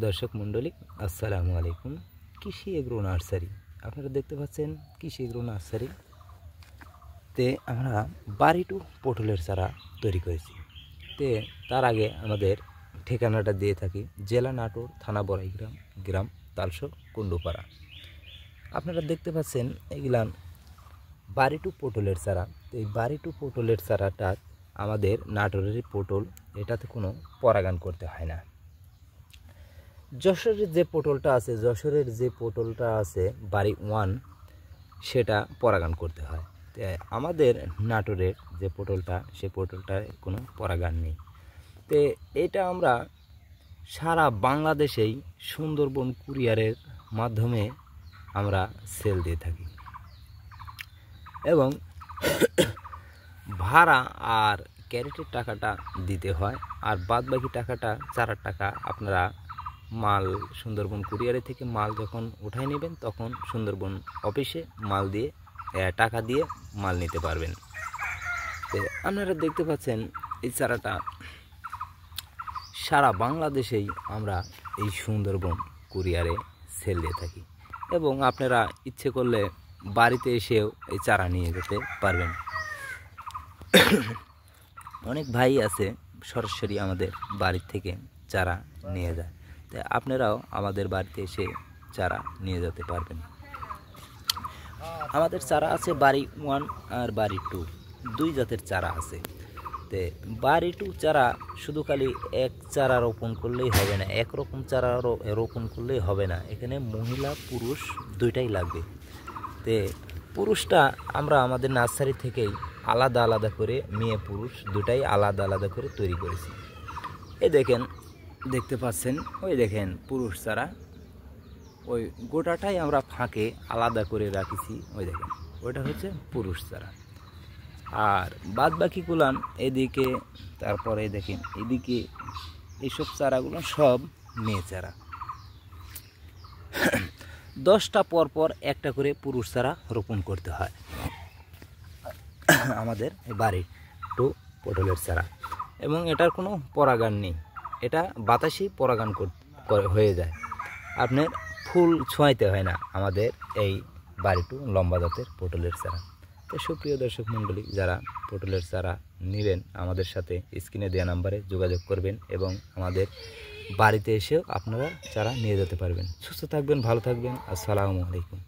দর্শক মণ্ডলী আসসালামু আলাইকুম। কৃষি এগ্রো নার্সারি আপনারা দেখতে পাচ্ছেন। কৃষি এগ্রো নার্সারিতে আমরা বাড়ি টু পটলের চারা তৈরি করেছি। তার আগে আমাদের ঠিকানাটা দিয়ে থাকি জেলা নাটোর, থানা বড়াইগ্রাম, গ্রাম তালসো, কুণ্ডুপাড়া। আপনারা দেখতে পাচ্ছেন এগুলা বাড়ি টু পটলের চারা। তো এই বাড়ি টু পটলের চারাটা আমাদের নাটোরের পটল, এটাতে কোনো পরাগান করতে হয় না। যশোরের যে পটলটা আছে বাড়ি 1, সেটা পরাগান করতে হয়। তো আমাদের নাটোরের যে পটলটা, সে পটলটার কোনো পরাগান নেই। তো এটা আমরা সারা বাংলাদেশেই সুন্দরবন কুরিয়ারের মাধ্যমে আমরা সেল দিয়ে থাকি এবং ভাড়া আর ক্যারেটের টাকাটা দিতে হয়, আর বাদ বাকি টাকাটা চারার টাকা আপনারা মাল সুন্দরবন কুরিয়ারে থেকে মাল যখন উঠাই নেবেন তখন সুন্দরবন অফিসে মাল দিয়ে টাকা দিয়ে মাল নিতে পারবেন। তো আপনারা দেখতে পাচ্ছেন এই চারাটা সারা বাংলাদেশেই আমরা এই সুন্দরবন কুরিয়ারে সেল দিয়ে থাকি এবং আপনারা ইচ্ছে করলে বাড়িতে এসেও এই চারা নিয়ে যেতে পারবেন। অনেক ভাই আছে সরাসরি আমাদের বাড়ি থেকে চারা নিয়ে যায়। তো আপনারাও আমাদের বাড়িতে এসে চারা নিয়ে যেতে পারবেন। আমাদের চারা আছে বাড়ি 1 আর বাড়ি 2, 2 জাতের চারা আছে। তো বাড়ি 2 চারা শুধু খালি এক চারা রোপণ করলেই হবে না, একরকম চারা রোপণ করলেই হবে না, এখানে মহিলা পুরুষ দুইটাই লাগবে। তো পুরুষটা আমরা আমাদের নার্সারি থেকেই আলাদা আলাদা করে, মেয়ে পুরুষ দুটাই আলাদা আলাদা করে তৈরি করেছি। এই দেখতে পাচ্ছেন, ওই দেখেন পুরুষ চারা, ওই গোটাটাই আমরা ফাঁকে আলাদা করে রাখেছি। ওই দেখেন ওইটা হচ্ছে পুরুষ চারা, আর বাদ বাকি গুলান এদিকে, তারপরে দেখেন এদিকে এইসব চারাগুলো সব মেয়ে চারা। 10টা পর একটা করে পুরুষ চারা রোপণ করতে হয় আমাদের বাড়ি টু পটলের চারা, এবং এটার কোনো পরাগান নেই, এটা বাতাসেই পরাগান হয়ে যায়। আপনার ফুল ছোঁয়াইতে হয় না আমাদের এই বাড়ি টু লম্বা জাতের পটলের চারা। তো সুপ্রিয় দর্শক মণ্ডলী, যারা পটলের চারা নেবেন আমাদের সাথে স্ক্রিনে দেওয়া নাম্বারে যোগাযোগ করবেন এবং আমাদের বাড়িতে এসেও আপনারা চারা নিয়ে যেতে পারবেন। সুস্থ থাকবেন, ভালো থাকবেন। আসসালামু আলাইকুম।